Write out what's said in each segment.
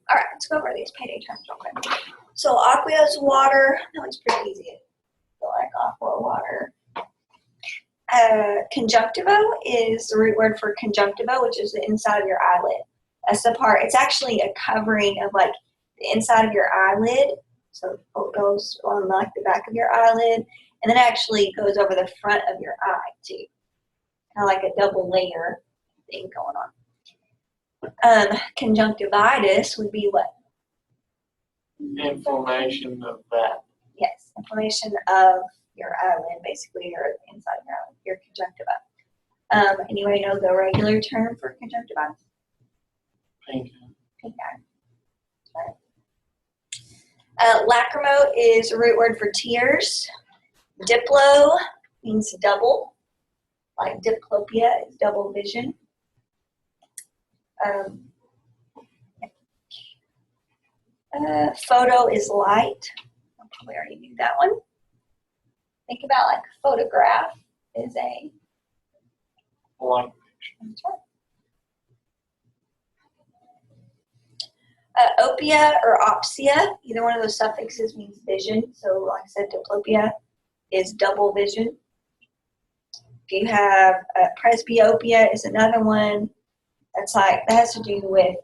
All right, let's go over these payday terms real quick. So aqua is water. That one's pretty easy. I feel like aqua, water. Conjunctiva is the root word for conjunctiva, which is the inside of your eyelid. That's the part. It's actually a covering of like the inside of your eyelid. So it goes on like the back of your eyelid, and then actually goes over the front of your eye too. Kind of like a double layer thing going on. Conjunctivitis would be what? Inflammation of that. Yes, inflammation of your eyelid, basically, or inside your eyelid, your conjunctiva. Anybody know the regular term for conjunctivitis? Pink eye. Right. Lacrimo is a root word for tears. Diplo means double, like diplopia is double vision. Photo is light. We already knew that one. Think about like a photograph is a light. Opia or opsia, either one of those suffixes means vision. So like I said, diplopia is double vision. If you have presbyopia is another one. That's like, that has to do with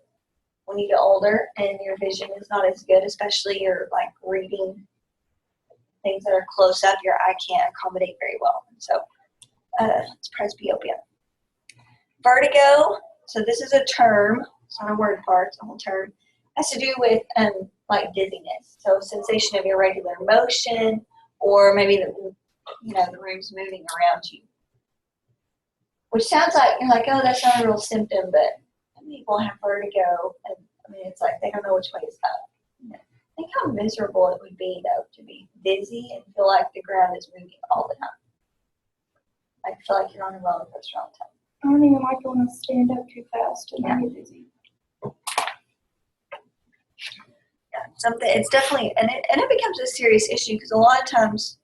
when you get older and your vision is not as good, especially you're like reading things that are close up, your eye can't accommodate very well. So it's presbyopia. Vertigo, so this is a term, it's not a word part, it's a whole term. Has to do with like dizziness. So sensation of irregular motion, or maybe the room's moving around you. Which sounds like, you're like, oh, that's not a real symptom, but people have vertigo, and I mean, it's like they don't know which way is up. Think how miserable it would be, though, to be dizzy and feel like the ground is moving all the time. Like, feel like you're on a roller coaster all the time. I don't even like it when I stand up too fast and I get dizzy. Yeah, something. It's definitely, and it becomes a serious issue because a lot of times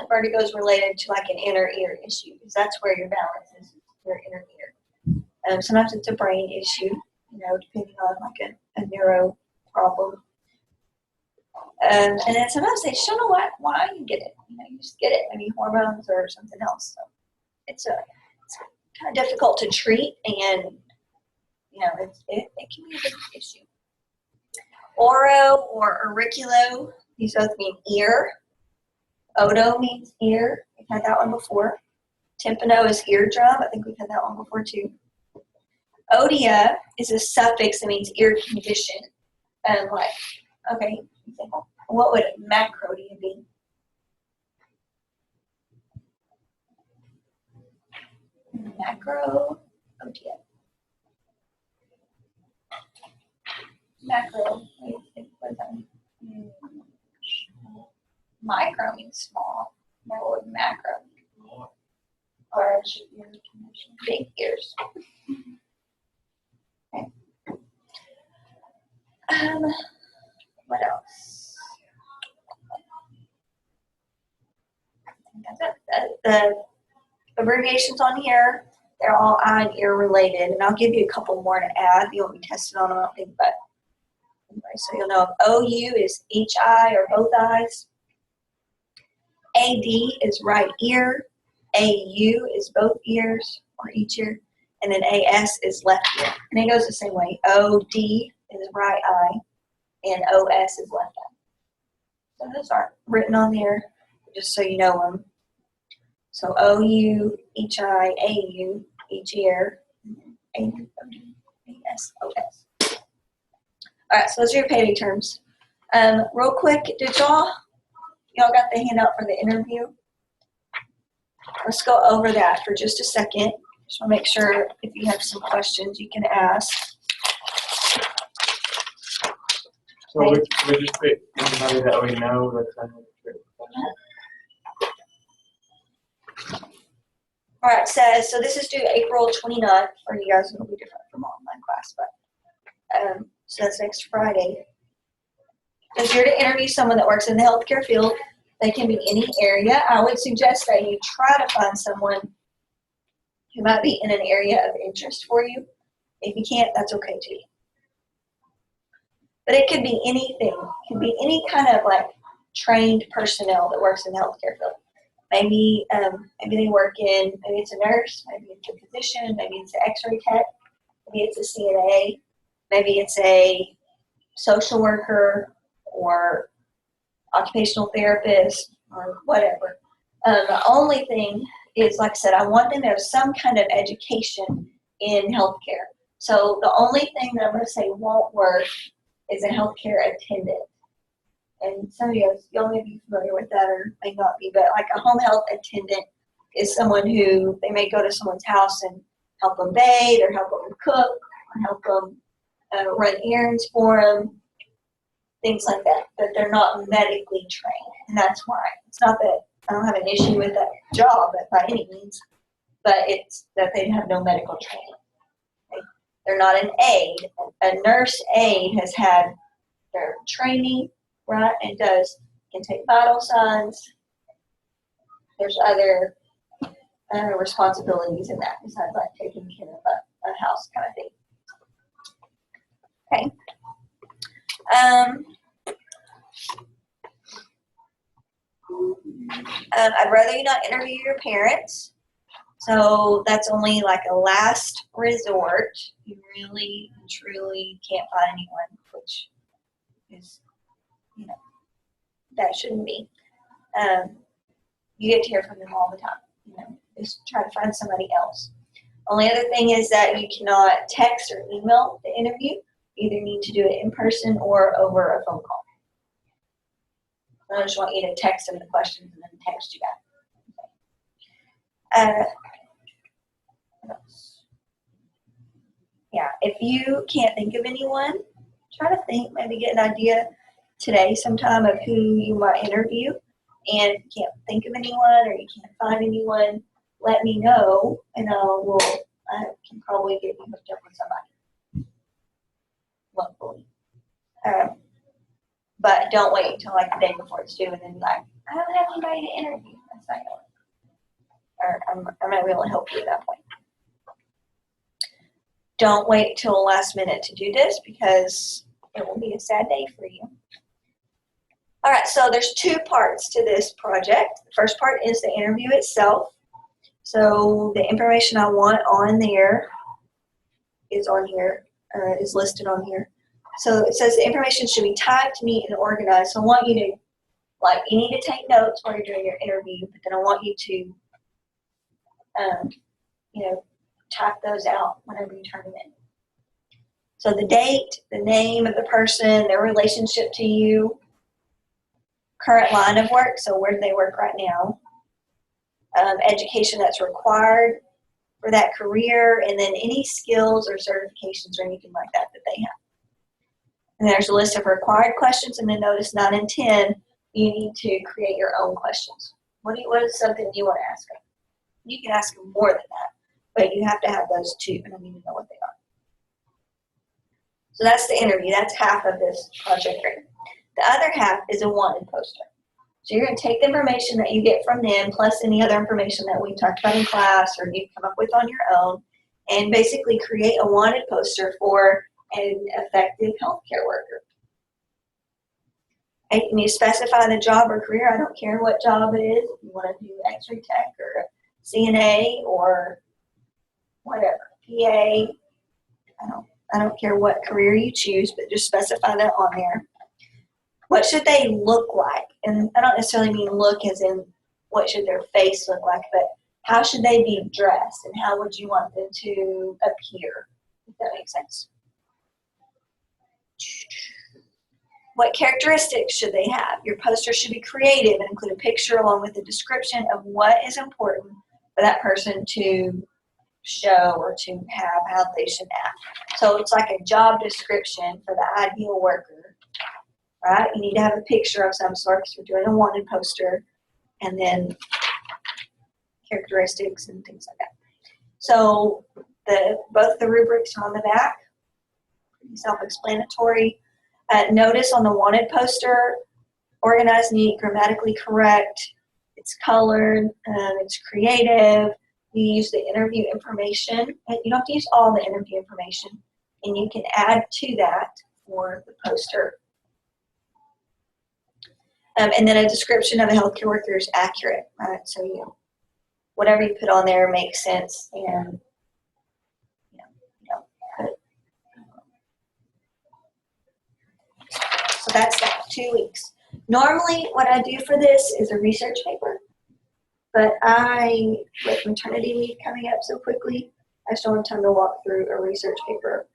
vertigo is related to like an inner ear issue because that's where your balance is, your inner ear. Sometimes it's a brain issue, depending on like a neuro problem. And then sometimes they just don't know why you get it. You just get it. Maybe hormones or something else. So it's kind of difficult to treat, and it can be a big issue. Oro or auriculo, these both mean ear. Odo means ear. We've had that one before. Tympano is eardrum. I think we've had that one before too. Odia is a suffix that means ear condition. What would macrodia be? Macro, odia. Macro, what does that mean? Micro means small. What would macro mean? Large ear condition. Big ears. Okay. What else? That's it. The abbreviations on here, they're all eye and ear related, and I'll give you a couple more to add. You won't be tested on them, I don't think, but anyway, so you'll know if OU is each eye or both eyes. AD is right ear. AU is both ears or each ear. And then AS is left ear. And it goes the same way. OD is right eye. And OS is left eye. So those aren't written on there, just so you know them. So OU, each eye, AU, each ear. AU, OD, AS, OS. All right, so those are your payday terms. Real quick, did y'all got the handout for the interview? Let's go over that for just a second. Just want to make sure if you have some questions you can ask. So we just pick anybody that we know that's on the trip. All right, says, so this is due April 29th for you guys. It'll be different from online class, but so that's next Friday. If you're to interview someone that works in the healthcare field, they can be any area. I would suggest that you try to find someone who might be in an area of interest for you. If you can't, that's okay too. But it could be anything. It could be any kind of like trained personnel that works in the healthcare field. Maybe they work in, maybe it's a nurse, maybe it's a physician, maybe it's an x-ray tech, maybe it's a CNA, maybe it's a social worker or occupational therapist or whatever. The only thing is, like I said, I want them to have some kind of education in healthcare. So the only thing that I'm going to say won't work is a healthcare attendant. And some of y'all may be familiar with that or may not be, but like a home health attendant is someone who, they may go to someone's house and help them bathe or help them cook or help them run errands for them, things like that. But they're not medically trained, and that's why. It's not that I don't have an issue with that job by any means, but it's that they have no medical training. Okay? They're not an aide. A nurse aide has had their training, right, and can take vital signs. There's other responsibilities in that besides like taking care of a house kind of thing. Okay. I'd rather you not interview your parents. So that's only like a last resort. You really, truly can't find anyone, which is, that shouldn't be. You get to hear from them all the time. Just try to find somebody else. Only other thing is that you cannot text or email the interview. You either need to do it in person or over a phone call. I just want you to text them the questions and then text you back. What else? Yeah, if you can't think of anyone, try to think, maybe get an idea today sometime of who you might interview. And if you can't think of anyone or you can't find anyone, let me know, and I can probably get you hooked up with somebody locally. But don't wait until like the day before it's due and then be like, I don't have anybody to interview. That's not going to work. Or I'm not able to help you at that point. Don't wait till the last minute to do this because it will be a sad day for you. All right, so there's two parts to this project. The first part is the interview itself. So the information I want on there is on here, is listed on here. So it says the information should be typed, neat, and organized. So I want you to, you need to take notes while you're doing your interview, but then I want you to, type those out whenever you turn them in. So the date, the name of the person, their relationship to you, current line of work, so where do they work right now, education that's required for that career, and then any skills or certifications or anything like that they have. And there's a list of required questions, and then notice 9 and 10, you need to create your own questions. What is something you want to ask them? You can ask them more than that, but you have to have those two, and I need to know what they are. So that's the interview. That's half of this project right. The other half is a wanted poster. So you're going to take the information that you get from them, plus any other information that we talked about in class or you come up with on your own, and basically create a wanted poster for an effective healthcare worker. And you specify the job or career. I don't care what job it is. If you want to do x-ray tech or CNA or whatever, PA, I don't care what career you choose, but just specify that on there. What should they look like? And I don't necessarily mean look as in what should their face look like, but how should they be dressed and how would you want them to appear, if that makes sense. What characteristics should they have? Your poster should be creative and include a picture along with a description of what is important for that person to show or to have, how they should act. So it's like a job description for the ideal worker, right? You need to have a picture of some sort because we're doing a wanted poster, and then characteristics and things like that. So both the rubrics are on the back, pretty self-explanatory. Notice on the wanted poster, organized, neat, grammatically correct, it's colored, it's creative. You use the interview information. You don't have to use all the interview information, and you can add to that for the poster. And then a description of a healthcare worker is accurate, right? So whatever you put on there makes sense, and put it. So that's that, 2 weeks. Normally, what I do for this is a research paper, but with maternity leave coming up so quickly, I just don't have time to walk through a research paper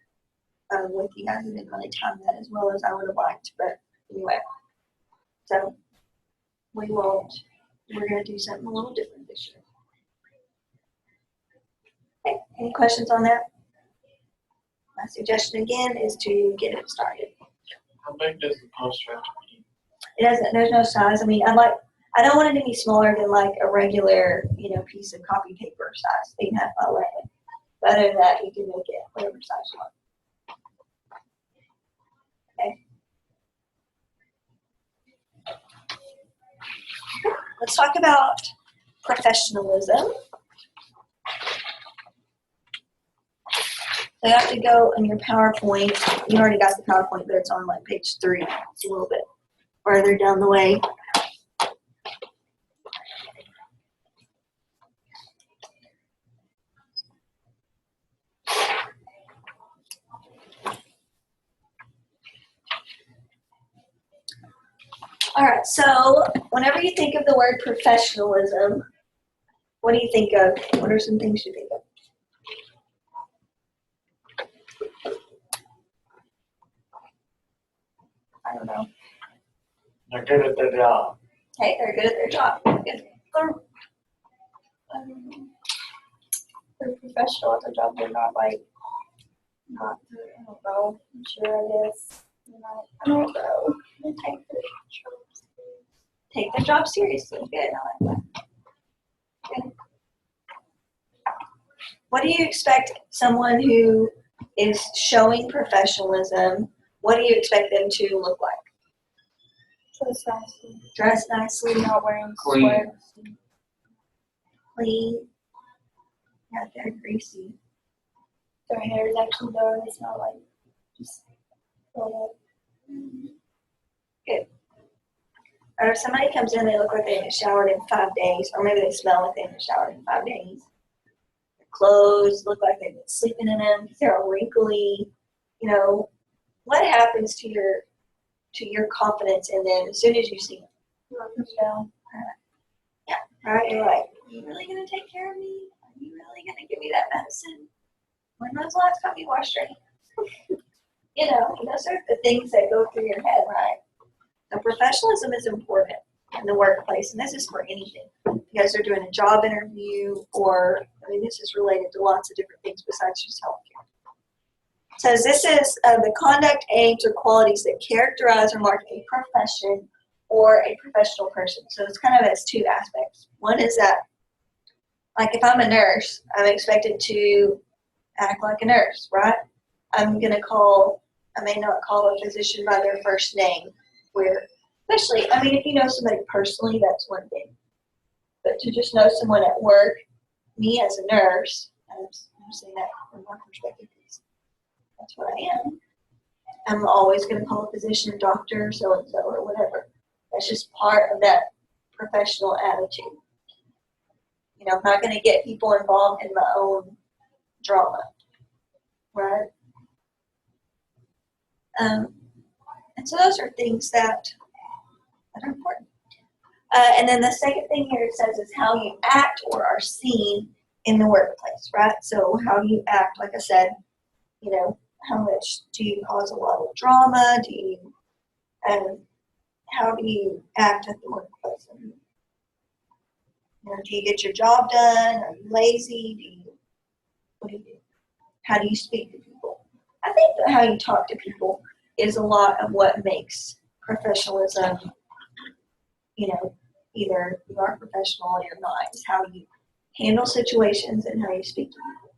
with you guys. I didn't really time that as well as I would have liked, but anyway. So we're going to do something a little different this year. Okay, any questions on that? My suggestion again is to get it started. How big does the poster have to be? There's no size. I mean, I don't want it to be smaller than like a regular, piece of copy paper size, 8.5 by 11. But other than that, you can make it whatever size you want. Okay. Let's talk about professionalism. So you have to go on your PowerPoint. You already got the PowerPoint, but it's on like page 3. It's a little bit farther down the way. All right, so whenever you think of the word professionalism, what do you think of? What are some things you think of? I don't know. They're good at their job. Hey, they're good at their job. Good. They're professional at their job. They're not I don't know. I'm sure I guess. I don't know. They Take their job seriously. Good. I like that. Good. What do you expect someone who is showing professionalism, what do you expect them to look like? dress nicely. Dress nicely, Not wearing Clean. sweats. clean. Yeah, they're greasy. Their hair is actually done. It's not like just pulled up. Good. Or if somebody comes in, they look like they haven't showered in 5 days, or maybe they smell like they haven't showered in 5 days. Their clothes look like they've been sleeping in them. They're all wrinkly. What happens to your confidence in them as soon as you see them? Yeah, right? You're like, are you really going to take care of me? Are you really going to give me that medicine? When was the last time you washed your hands? Those are the things that go through your head, right? So professionalism is important in the workplace, and this is for anything. You guys are doing a job interview, this is related to lots of different things besides just healthcare. It says this is the conduct, aims, or qualities that characterize or mark a profession or a professional person. So it's kind of has 2 aspects. One is that, like if I'm a nurse, I'm expected to act like a nurse, right? I may not call a physician by their first name, especially, if you know somebody personally, that's one thing. But to just know someone at work, me as a nurse, I'm saying that from my perspective, because that's what I am. I'm always going to call a physician doctor, so-and-so, or whatever. That's just part of that professional attitude. I'm not going to get people involved in my own drama, right? And so those are things that are important. And then the second thing here it says is how you act or are seen in the workplace, right? So how you act, like I said, how much do you cause a lot of drama? How do you act at the workplace? Do you get your job done? Are you lazy? What do you do? How do you speak to people? I think that how you talk to people is a lot of what makes professionalism, either you are professional or you're not. It's how you handle situations and how you speak to people.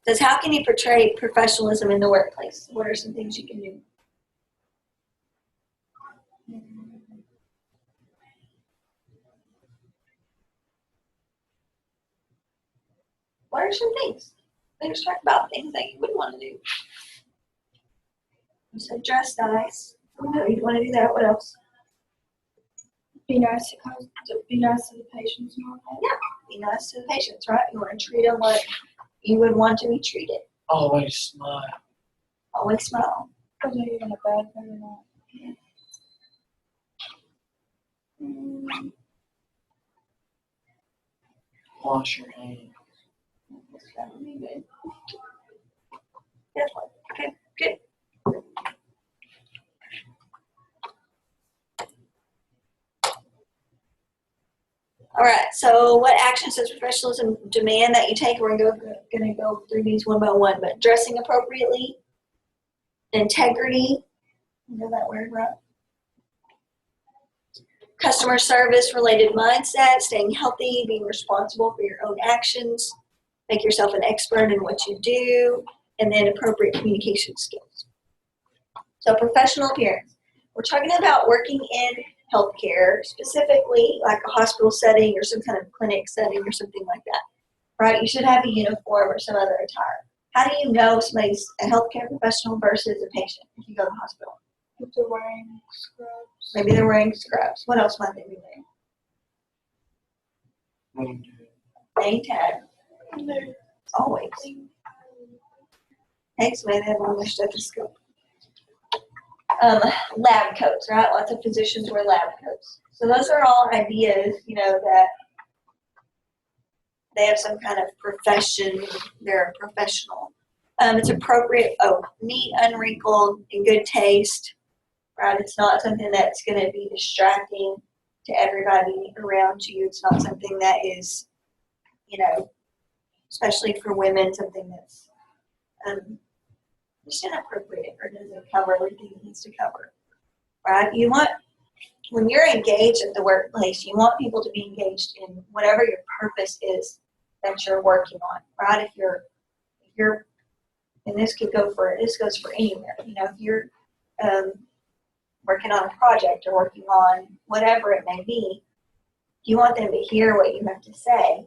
It says, how can you portray professionalism in the workplace? What are some things you can do? are some things. Let's talk about things that you wouldn't want to do. You said dress nice. No, you want to do that. What else? Be nice to the patients and all that. Yeah, be nice to the patients, right? You want to treat them like you would want to be treated. Always smile. Always smile. Whether you're in a bad mood or not. Wash your hands. That would be good. Definitely. Okay, good. All right, so what actions does professionalism demand that you take? We're gonna go through these one by one, but dressing appropriately, integrity, you know that word, right? Customer service related mindset, staying healthy, being responsible for your own actions, make yourself an expert in what you do, and then appropriate communication skills. So professional appearance. We're talking about working in healthcare, specifically like a hospital setting or some kind of clinic setting or something like that, right? You should have a uniform or some other attire. How do you know somebody's a healthcare professional versus a patient if you go to the hospital? If they're wearing scrubs. Maybe they're wearing scrubs. What else might they be wearing? Name tag. Always. Hey, so maybe they have on their stethoscope. Lab coats, right? Lots of physicians wear lab coats. So those are all ideas, you know, that they have some kind of profession. They're a professional. It's appropriate, neat, unwrinkled, in good taste, right? It's not something that's going to be distracting to everybody around you. It's not something that is, you know, especially for women, something that's just inappropriate or doesn't cover everything it needs to cover, right? You want, when you're engaged at the workplace, you want people to be engaged in whatever your purpose is that you're working on, right? If you're, and this goes for anywhere, you know, if you're working on a project or working on whatever it may be, you want them to hear what you have to say,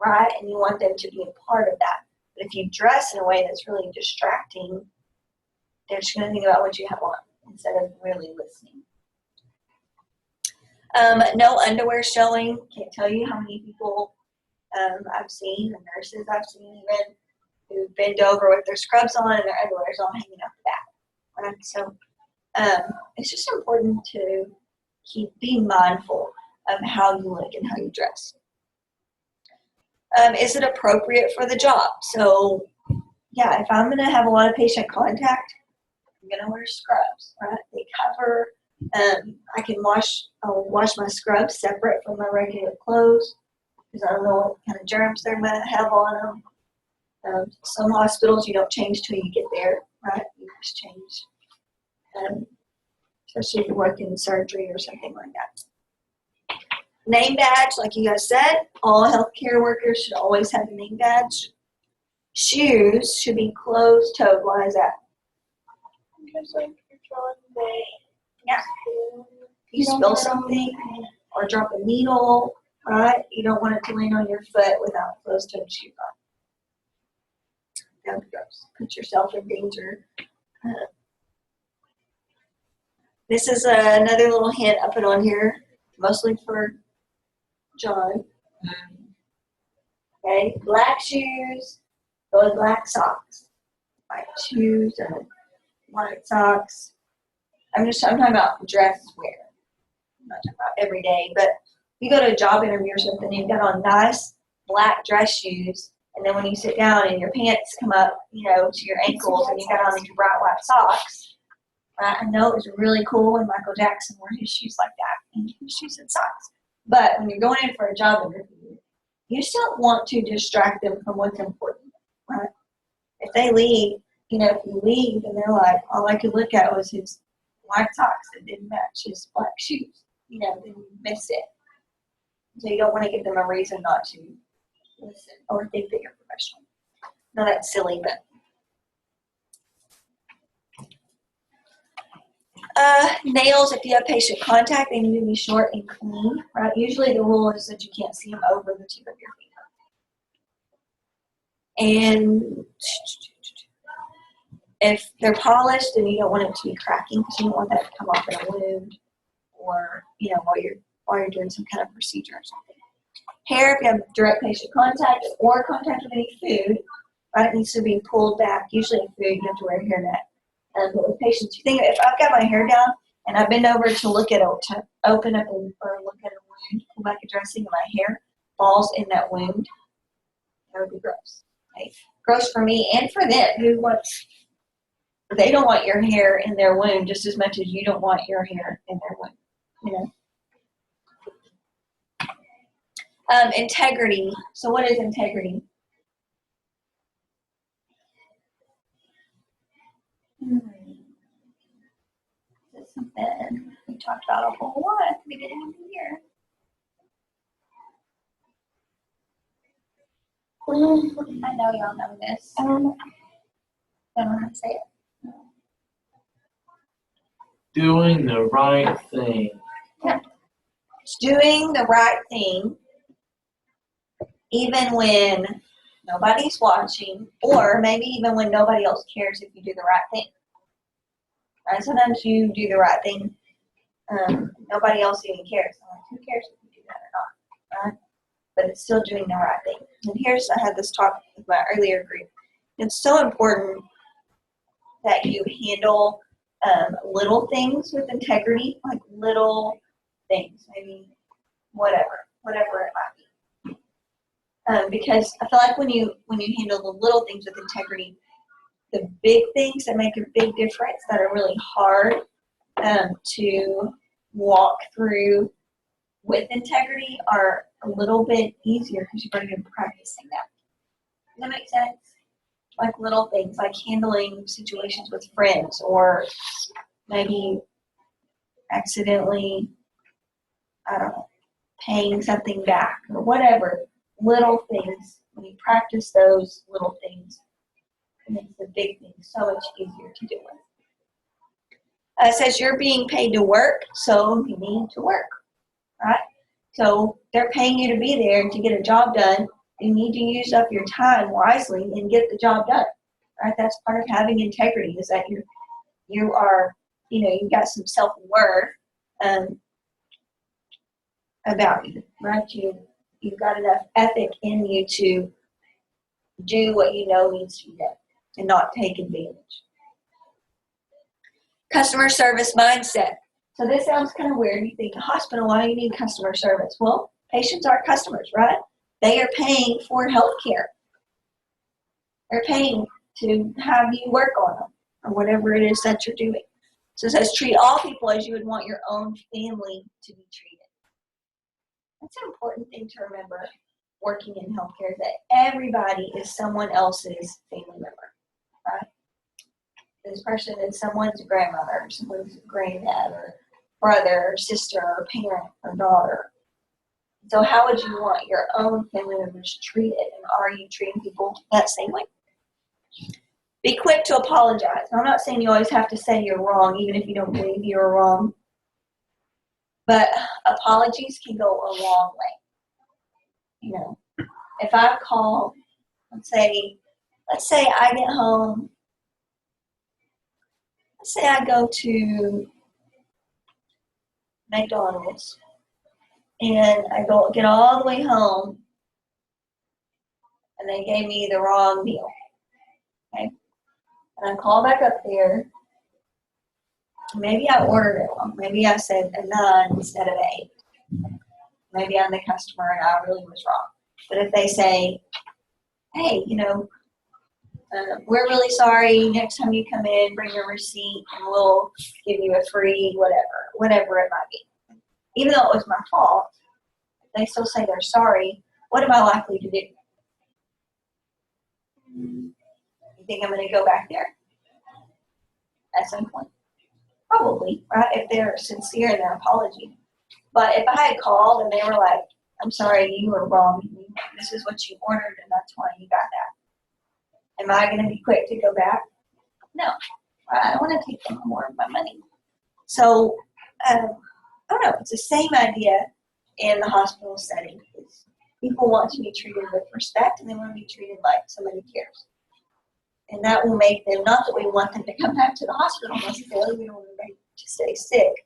right? And you want them to be a part of that. But if you dress in a way that's really distracting, they're just going to think about what you have on instead of really listening. No underwear showing. Can't tell you how many people I've seen, and nurses I've seen even, who bend over with their scrubs on and their underwear is all hanging out the back. Right? So it's just important to keep being mindful of how you look and how you dress. Is it appropriate for the job? So, yeah, if I'm going to have a lot of patient contact, I'm going to wear scrubs, right? They cover. I'll wash my scrubs separate from my regular clothes because I don't know what kind of germs they might have on them. Some hospitals you don't change till you get there, right? You just change, especially if you work in surgery or something like that. Name badge, like you guys said, all healthcare workers should always have a name badge. Shoes should be closed-toed. Why is that? Because like you're trying to. Yeah. You spill something or drop a needle, right? You don't want it to land on your foot without closed-toed shoes on. That would be gross. Put yourself in danger. This is another little hint I put on here, mostly for John. Okay, black shoes, go with black socks. White shoes and white socks. I'm talking about dress wear. I'm not talking about every day, but you go to a job interview or something, you've got on nice black dress shoes, and then when you sit down and your pants come up, you know, to your ankles, and you got on these bright white socks. Right? I know it was really cool when Michael Jackson wore his shoes like that, and his shoes and socks. But when you're going in for a job interview, you still want to distract them from what's important, right? If they leave, you know, if you leave and they're like, all I could look at was his white socks that didn't match his black shoes, you know, then you miss it. So you don't want to give them a reason not to listen or think that you're professional. No, that's silly, but. Nails, if you have patient contact, they need to be short and clean, right? Usually the rule is that you can't see them over the tip of your finger. And if they're polished, then you don't want it to be cracking because you don't want that to come off in a wound or, while you're doing some kind of procedure or something. Hair, if you have direct patient contact or contact with any food, right, it needs to be pulled back. Usually in food, you have to wear a hairnet. But with patients, you think if I've got my hair down and I bend over to look at to open up or look at a wound, pull back a dressing, and my hair falls in that wound, that would be gross. Right? Gross for me and for them. They don't want your hair in their wound just as much as you don't want your hair in their wound. Integrity. So what is integrity? This is something we talked about a whole lot at the beginning of the year. I know y'all know this. I don't know how to say it. Doing the right thing. Yeah. It's doing the right thing even when nobody's watching, or maybe even when nobody else cares if you do the right thing. Right? Sometimes you do the right thing, nobody else even cares. I'm like, who cares if you do that or not, right? But it's still doing the right thing. And I had this talk with my earlier group. It's so important that you handle little things with integrity, like little things, maybe whatever it might be. Because I feel like when you handle the little things with integrity, the big things that make a big difference that are really hard to walk through with integrity are a little bit easier because you've already been practicing that. Does that make sense? Like little things, like handling situations with friends, or maybe accidentally, I don't know, paying something back or whatever. Little things, when you practice those little things, it makes the big things so much easier to deal with. It says you're being paid to work, so you need to work, right? So they're paying you to be there and to get a job done. You need to use up your time wisely and get the job done, right? That's part of having integrity, is that you are, you've got some self-worth about you, right? You've got enough ethic in you to do what you know needs to be done and not take advantage. Customer service mindset. So this sounds kind of weird. You think, a hospital, why do you need customer service? Well, patients are customers, right? They are paying for health care. They're paying to have you work on them or whatever it is that you're doing. So it says treat all people as you would want your own family to be treated. That's an important thing to remember working in healthcare, that everybody is someone else's family member, right? This person is someone's grandmother, someone's granddad, or brother, or sister, or parent, or daughter. So how would you want your own family members treated, and are you treating people that same way? Be quick to apologize. Now, I'm not saying you always have to say you're wrong, even if you don't believe you're wrong. But apologies can go a long way. If I call, let's say I get home, let's say I go to McDonald's and I get all the way home and they gave me the wrong meal. Okay? And I call back up there. Maybe I ordered it wrong. Maybe I said a 9 instead of 8. Maybe I'm the customer and I really was wrong. But if they say, hey, we're really sorry, next time you come in, bring your receipt and we'll give you a free whatever it might be. Even though it was my fault, if they still say they're sorry, what am I likely to do? You think I'm going to go back there at some point? Probably, right, if they're sincere in their apology. But if I had called and they were like, I'm sorry, you were wrong. This is what you ordered and that's why you got that. Am I going to be quick to go back? No. I don't want to take them more of my money. So, I don't know. It's the same idea in the hospital setting. People want to be treated with respect, and they want to be treated like somebody cares. And that will make them, not that we want them to come back to the hospital necessarily, we don't want them to stay sick,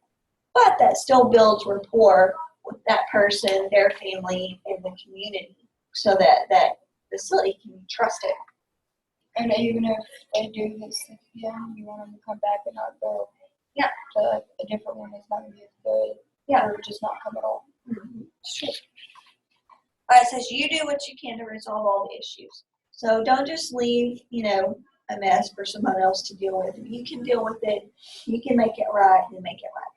but that still builds rapport with that person, their family, and the community, so that that facility can be trusted. And even if they do get sick again, you want them to come back and not go Yeah. to a different one that's not going to be as good. Yeah. Or just not come at all. Mm-hmm. Sure. All right, it says you do what you can to resolve all the issues. So don't just leave, a mess for someone else to deal with. If you can deal with it, you can make it right, then make it right.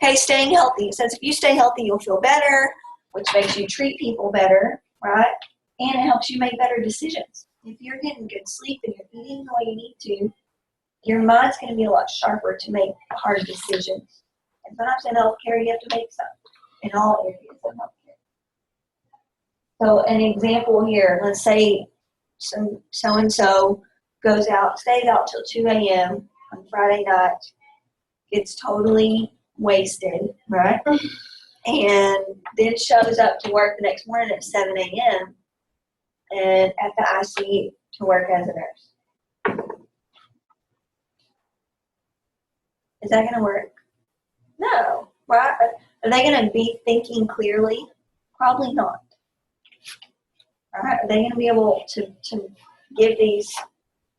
Okay, staying healthy. It says if you stay healthy, you'll feel better, which makes you treat people better, right? And it helps you make better decisions. If you're getting good sleep and you're eating the way you need to, your mind's going to be a lot sharper to make hard decisions. And sometimes in healthcare, you have to make some in all areas of healthcare. So an example here, let's say some so-and-so stays out till 2 a.m. on Friday night, gets totally wasted, right? And then shows up to work the next morning at 7 a.m. and at the ICU to work as a nurse. Is that going to work? No, right? Are they going to be thinking clearly? Probably not. All right, are they going to be able to give these,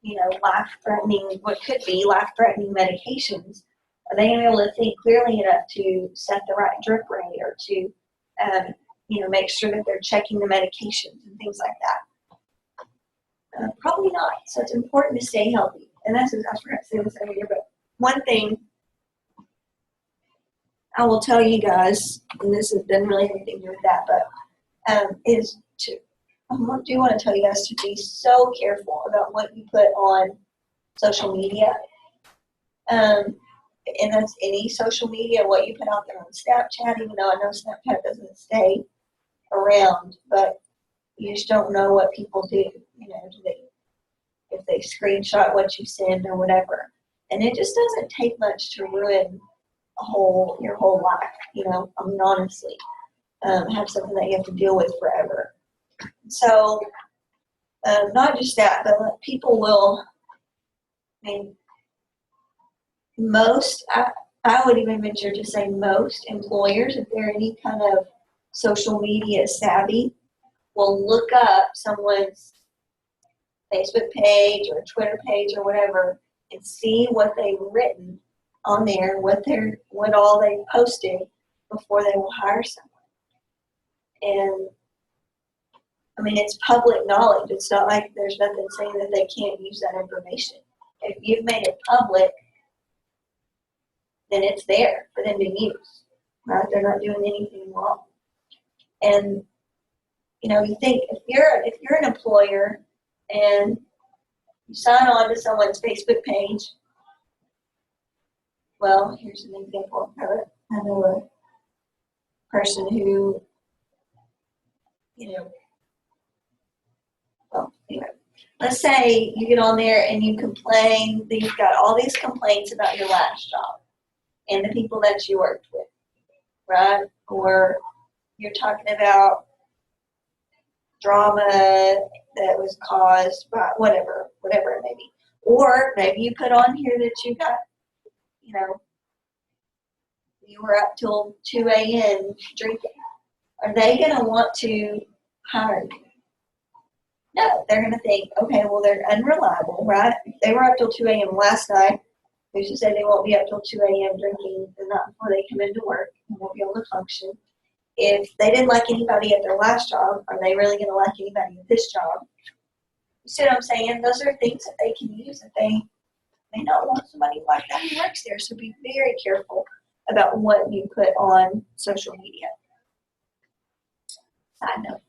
life-threatening, what could be life-threatening medications? Are they going to be able to think clearly enough to set the right drip rate or to, make sure that they're checking the medications and things like that? Probably not. So it's important to stay healthy. And I forgot to say this earlier, but one thing I will tell you guys, and this doesn't really have anything to do with that, but I do want to tell you guys to be so careful about what you put on social media. And that's any social media, what you put out there on Snapchat, even though I know Snapchat doesn't stay around, but you just don't know what people do, if they screenshot what you send or whatever. And it just doesn't take much to ruin your whole life, honestly. Have something that you have to deal with forever. So, not just that, but people will, I would even venture to say most employers, if they're any kind of social media savvy, will look up someone's Facebook page or Twitter page or whatever and see what they've written on there, what all they posted before they will hire someone. And it's public knowledge. It's not like there's nothing saying that they can't use that information. If you've made it public, then it's there for them to use, right? They're not doing anything wrong. And, you think if you're an employer and you sign on to someone's Facebook page, well, here's an example of it. I know a person who, well, anyway, let's say you get on there and you complain that you've got all these complaints about your last job and the people that you worked with, right? Or you're talking about drama that was caused by whatever it may be. Or maybe you put on here that you got, you were up till 2 a.m. drinking. Are they going to want to hire you? No, they're going to think, okay, well, they're unreliable, right? If they were up till 2 a.m. last night, who's to say they won't be up till 2 a.m. drinking the night before they come into work and won't be able to function? If they didn't like anybody at their last job, are they really going to like anybody at this job? You see what I'm saying? Those are things that they can use if they may not want somebody like that who works there. So be very careful about what you put on social media. Side note.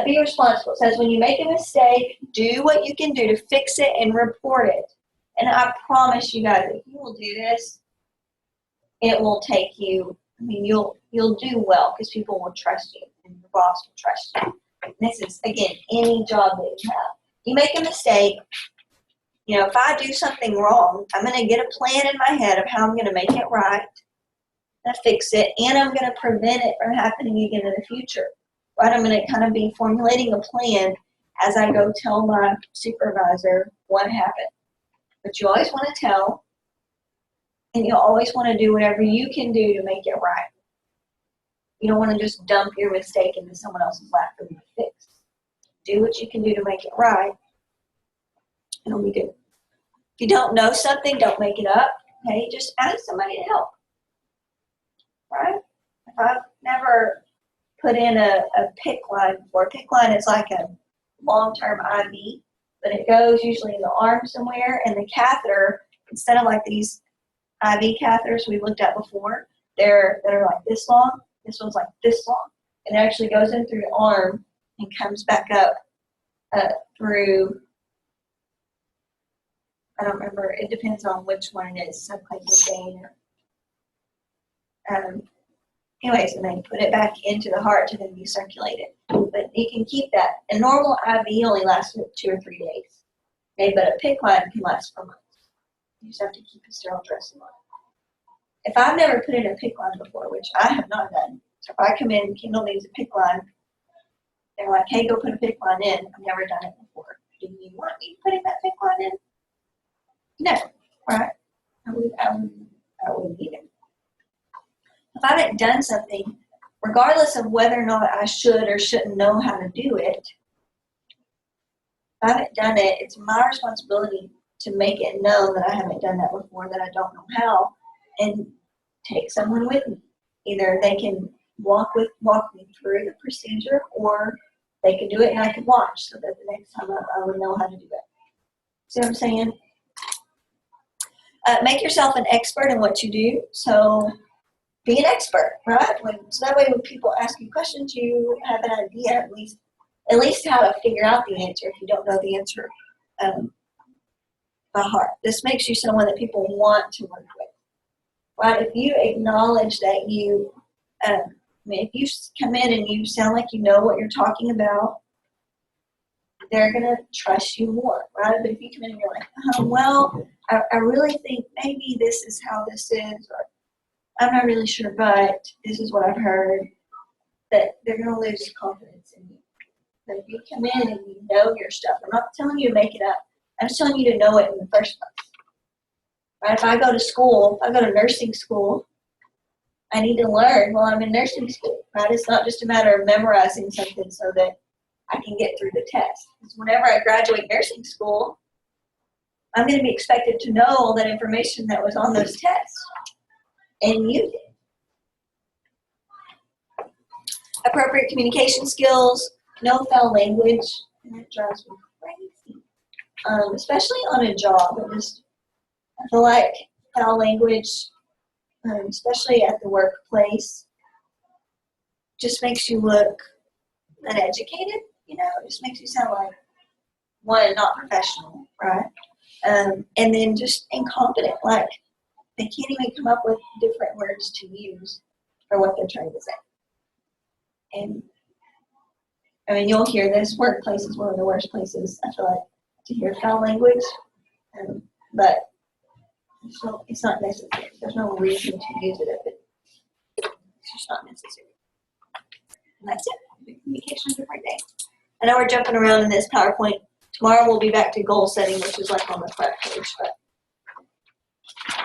Be responsible. It says when you make a mistake, do what you can do to fix it and report it. And I promise you guys, if you will do this, it will take you, you'll do well because people will trust you and your boss will trust you. And this is, again, any job that you have. You make a mistake, if I do something wrong, I'm going to get a plan in my head of how I'm going to make it right. I'm gonna fix it, and I'm gonna prevent it from happening again in the future. Right? I'm gonna kind of be formulating a plan as I go tell my supervisor what happened. But you always want to tell, and you always want to do whatever you can do to make it right. You don't want to just dump your mistake into someone else's lap for you to fix. Do what you can do to make it right, and it'll be good. If you don't know something, don't make it up. Okay, just ask somebody to help. Right? If I've never put in a PIC line before, PIC line is like a long-term IV, but it goes usually in the arm somewhere, and the catheter, instead of like these IV catheters we looked at before, they're like this long. This one's like this long, and it actually goes in through the arm and comes back up through. I don't remember. It depends on which one it is. Subclavian vein. Anyways, and then put it back into the heart to then be circulated. But you can keep that. A normal IV only lasts 2 or 3 days. Okay, but a PIC line can last for months. You just have to keep a sterile dressing on it. If I've never put in a PIC line before, which I have not done, so if I come in, Kendall needs a PIC line, they're like, hey, go put a PIC line in. I've never done it before. Do you want me putting that PIC line in? No, right? I wouldn't need it. If I haven't done something, regardless of whether or not I should or shouldn't know how to do it, if I haven't done it, it's my responsibility to make it known that I haven't done that before, that I don't know how, and take someone with me. Either they can walk me through the procedure, or they can do it and I can watch, so that the next time I would know how to do it. See what I'm saying? Make yourself an expert in what you do. So be an expert, right? So that way when people ask you questions, you have an idea at least how to figure out the answer if you don't know the answer by heart. This makes you someone that people want to work with, right? If you acknowledge that if you come in and you sound like you know what you're talking about, they're going to trust you more, right? But if you come in and you're like, I really think maybe this is how this is, or I'm not really sure, but this is what I've heard, that they're going to lose confidence in you. But if you come in and you know your stuff, I'm not telling you to make it up. I'm just telling you to know it in the first place. Right? If I go to school, if I go to nursing school, I need to learn while I'm in nursing school, right? It's not just a matter of memorizing something so that I can get through the test. Because whenever I graduate nursing school, I'm going to be expected to know all that information that was on those tests. And you did. Appropriate communication skills, no foul language. And that drives me crazy. Especially on a job. I feel like foul language, especially at the workplace, just makes you look uneducated. You know, it just makes you sound like, one, not professional, right? And then just incompetent. Like, they can't even come up with different words to use for what they're trying to say. And, I mean, you'll hear this. Workplace is one of the worst places, I feel like, to hear foul language. But it's not necessary. There's no reason to use it if it's just not necessary. And that's it. Communication is a great day. I know we're jumping around in this PowerPoint. Tomorrow we'll be back to goal setting, which is like on the front page, but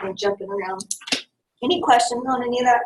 we're jumping around. Any questions on any of that?